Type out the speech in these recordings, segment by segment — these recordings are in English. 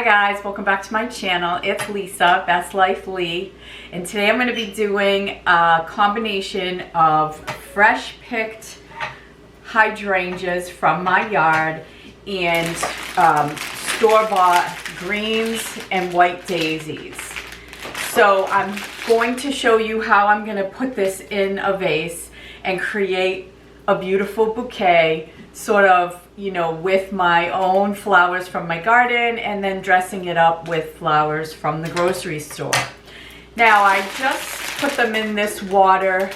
guys, welcome back to my channel. It's Lisa, Best Life Lee, and today I'm going to be doing a combination of fresh picked hydrangeas from my yard and store-bought greens and white daisies. So I'm going to show you how I'm going to put this in a vase and create a beautiful bouquet, sort of, you know, with my own flowers from my garden and then dressing it up with flowers from the grocery store. Now, I just put them in this water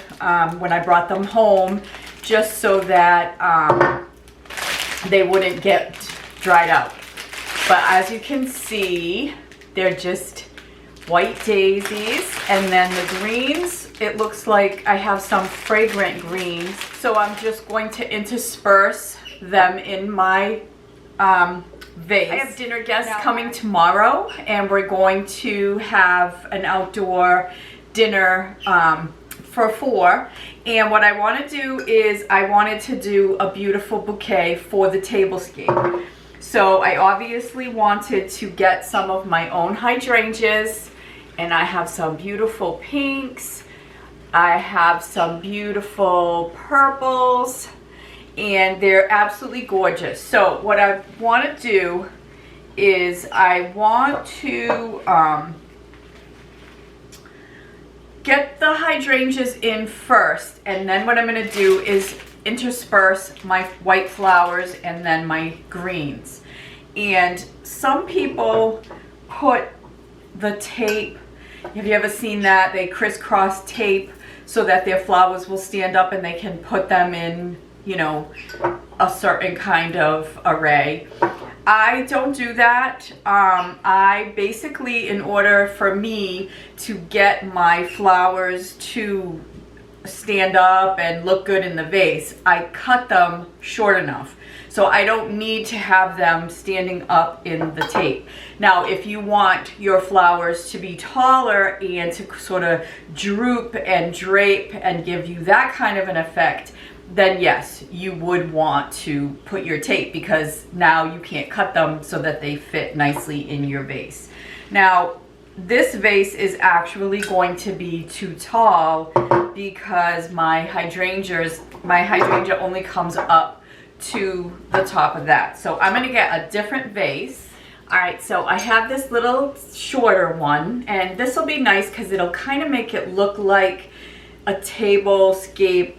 when I brought them home, just so that they wouldn't get dried out. But as you can see, they're just white daisies, and then the greens, it looks like I have some fragrant greens. So I'm just going to intersperse them in my vase. I have dinner guests coming tomorrow, and we're going to have an outdoor dinner for 4. And what I want to do is I wanted to do a beautiful bouquet for the tablescape. So I obviously wanted to get some of my own hydrangeas, and I have some beautiful pinks. I have some beautiful purples, and they're absolutely gorgeous. So what I want to do is I want to get the hydrangeas in first, and then what I'm going to do is intersperse my white flowers and then my greens. And some people put the tape, have you ever seen that? They crisscross tape so that their flowers will stand up and they can put them in, you know, a certain kind of array. I don't do that. I basically, in order for me to get my flowers to stand up and look good in the vase, I cut them short enough. So I don't need to have them standing up in the tape. Now, if you want your flowers to be taller and to sort of droop and drape and give you that kind of an effect, then yes, you would want to put your tape, because now you can't cut them so that they fit nicely in your vase. Now, this vase is actually going to be too tall because my hydrangea only comes up to the top of that. So I'm going to get a different vase. Alright, so I have this little shorter one, and this will be nice because it'll kind of make it look like a tablescape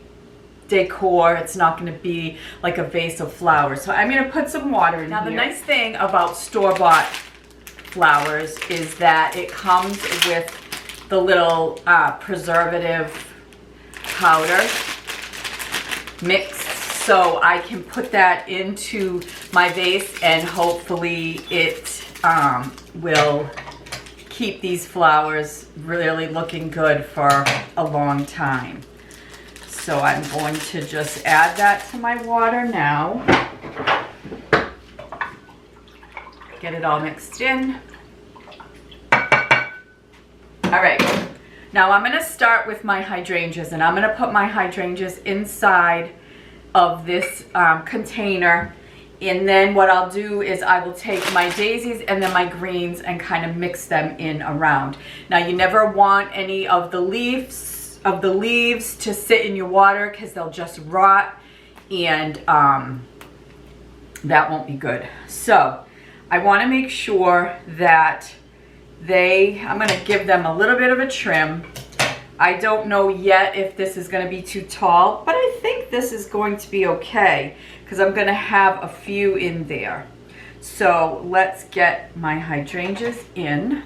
decor. It's not going to be like a vase of flowers. So I'm going to put some water in here. Now, the nice thing about store-bought flowers is that it comes with the little preservative powder mixed, so I can put that into my vase, and hopefully it will keep these flowers really looking good for a long time. So I'm going to just add that to my water now. Get it all mixed in. All right, now I'm going to start with my hydrangeas, and I'm going to put my hydrangeas inside of this container, and then what I'll do is I will take my daisies and then my greens and kind of mix them in around. Now, you never want any of the leaves to sit in your water, because they'll just rot, and that won't be good. So I want to make sure that I'm going to give them a little bit of a trim. I don't know yet if this is going to be too tall, but I think this is going to be okay, because I'm going to have a few in there. So let's get my hydrangeas in.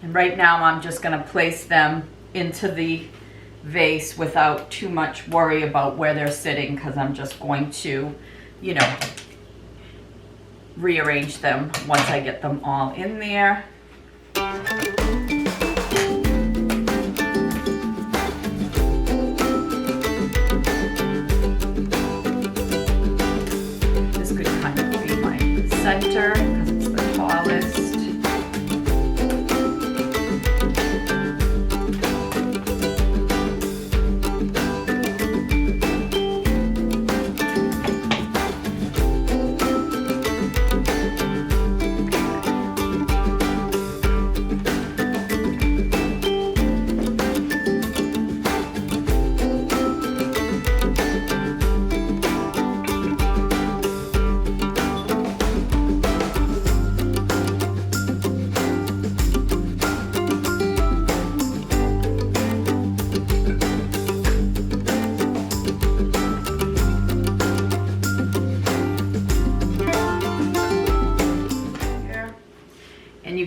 And right now I'm just going to place them into the vase without too much worry about where they're sitting, because I'm just going to, you know, rearrange them once I get them all in there. This could kind of be my center because it's the tallest.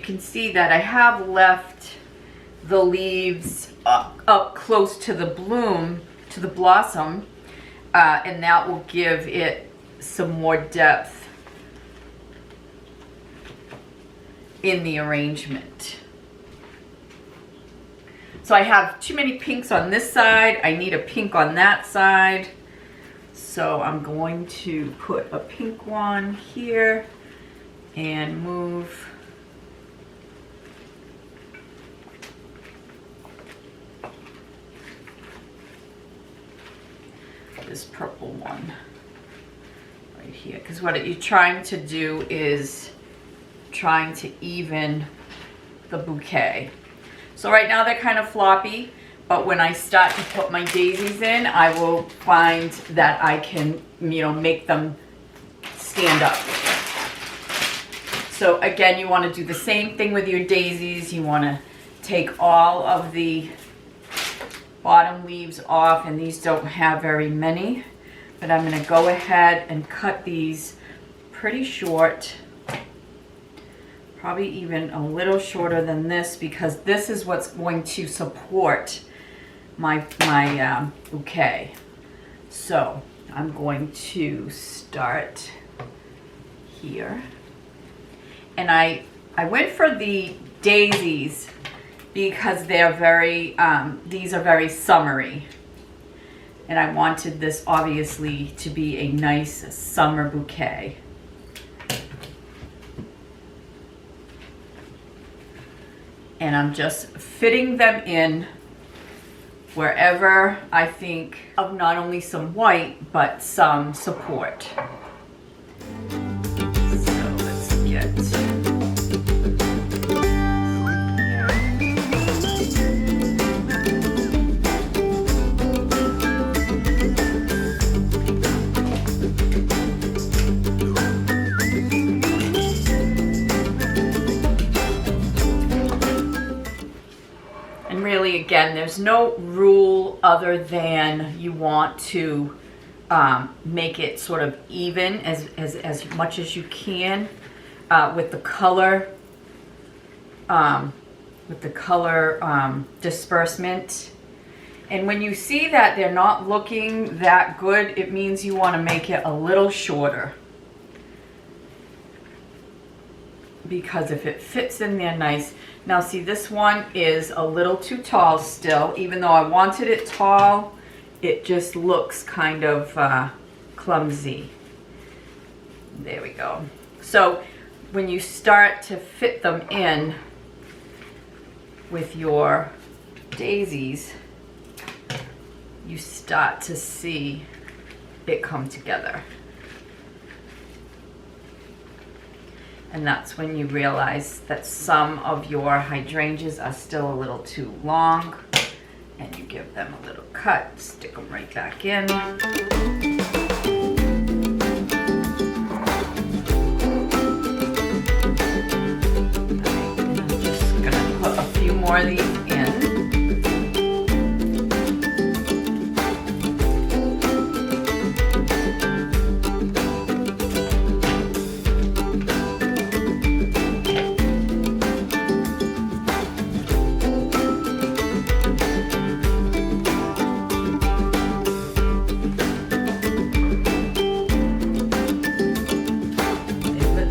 can see that I have left the leaves up close to the bloom, to the blossom, and that will give it some more depth in the arrangement. So I have too many pinks on this side. I need a pink on that side. So I'm going to put a pink one here and move this purple one right here, because what you're trying to do is trying to even the bouquet. So right now they're kind of floppy, but when I start to put my daisies in, I will find that I can, you know, make them stand up. So again, you want to do the same thing with your daisies. You want to take all of the bottom leaves off, and these don't have very many, but I'm going to go ahead and cut these pretty short. Probably even a little shorter than this, because this is what's going to support my bouquet. So I'm going to start here. And I went for the daisies because they're very, these are very summery. And I wanted this obviously to be a nice summer bouquet. And I'm just fitting them in wherever I think of not only some white, but some support. So let's get again, there's no rule other than you want to make it sort of even as much as you can with the color disbursement. And when you see that they're not looking that good, it means you want to make it a little shorter, because if it fits in there nice. Now see, this one is a little too tall still. Even though I wanted it tall, it just looks kind of clumsy. There we go. So when you start to fit them in with your daisies, you start to see it come together. And that's when you realize that some of your hydrangeas are still a little too long, and you give them a little cut, stick them right back in. I'm just gonna put a few more of these in.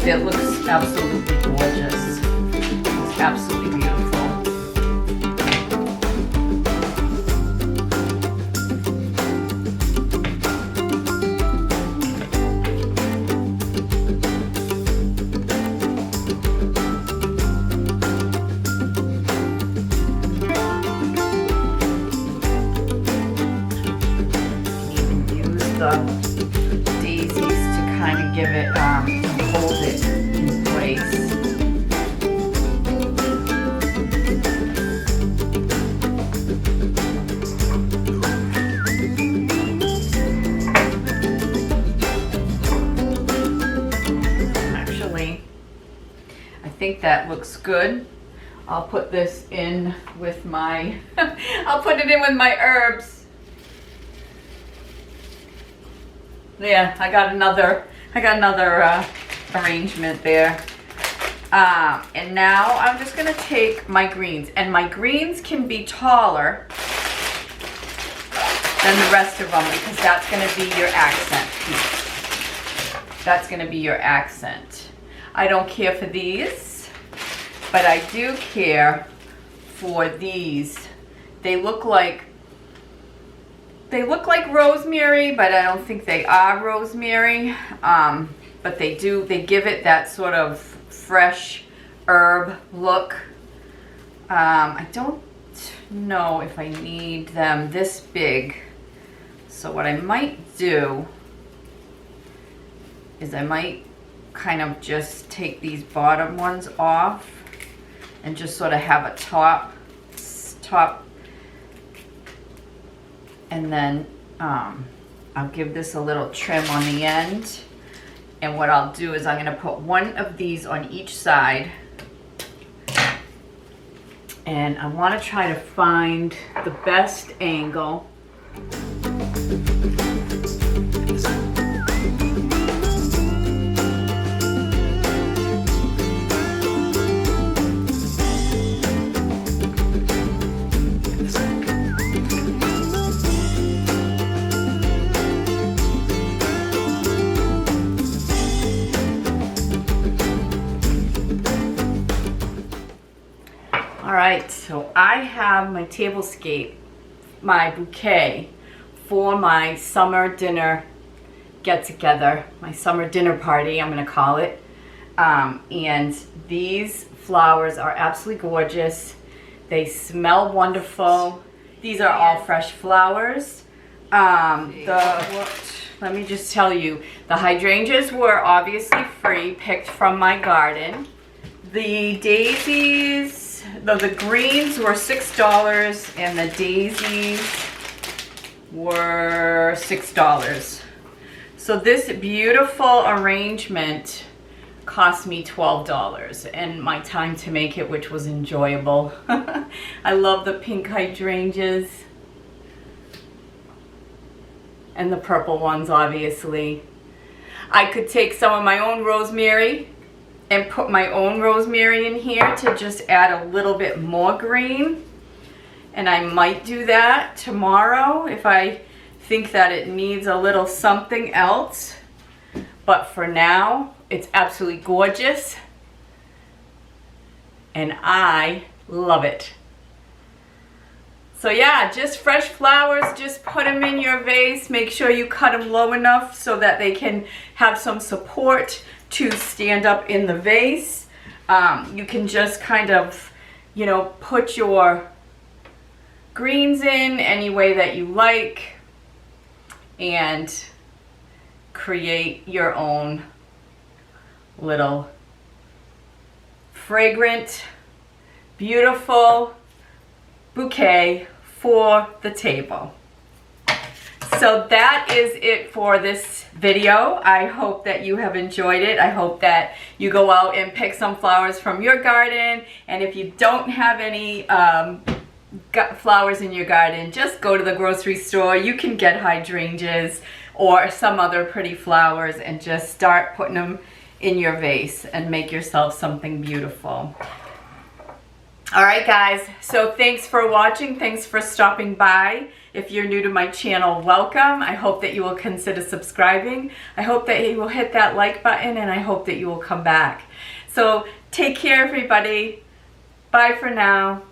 It looks absolutely gorgeous. It's absolutely beautiful. You can use the daisies to kind of give it hold it in place. Actually, I think that looks good. I'll put this in with my I'll put it in with my herbs. Yeah, I got another arrangement there. And now I'm just gonna take my greens, and my greens can be taller than the rest of them because that's gonna be your accent piece. That's gonna be your accent. I don't care for these, but I do care for these. They look like rosemary, but I don't think they are rosemary. But they give it that sort of fresh herb look. I don't know if I need them this big. So what I might do is I might kind of just take these bottom ones off and just sort of have a top, and then I'll give this a little trim on the end. And what I'll do is I'm going to put one of these on each side. And I want to try to find the best angle. All right, so I have my tablescape, my bouquet for my summer dinner get-together, my summer dinner party, I'm gonna call it. And these flowers are absolutely gorgeous. They smell wonderful. These are all fresh flowers. Let me just tell you, the hydrangeas were obviously free, picked from my garden. The daisies, the greens were $6 and the daisies were $6. So this beautiful arrangement cost me $12 and my time to make it, which was enjoyable. I love the pink hydrangeas and the purple ones, obviously. I could take some of my own rosemary and put my own rosemary in here to just add a little bit more green. And I might do that tomorrow if I think that it needs a little something else. But for now, it's absolutely gorgeous. And I love it. So yeah, just fresh flowers, just put them in your vase. Make sure you cut them low enough so that they can have some support to stand up in the vase. You can just kind of, you know, put your greens in any way that you like and create your own little fragrant, beautiful bouquet for the table. So that is it for this video. I hope that you have enjoyed it. I hope that you go out and pick some flowers from your garden. And if you don't have any flowers in your garden, just go to the grocery store. You can get hydrangeas or some other pretty flowers and just start putting them in your vase and make yourself something beautiful. All right, guys, so thanks for watching. Thanks for stopping by. If you're new to my channel, welcome. I hope that you will consider subscribing. I hope that you will hit that like button, and I hope that you will come back. So take care, everybody. Bye for now.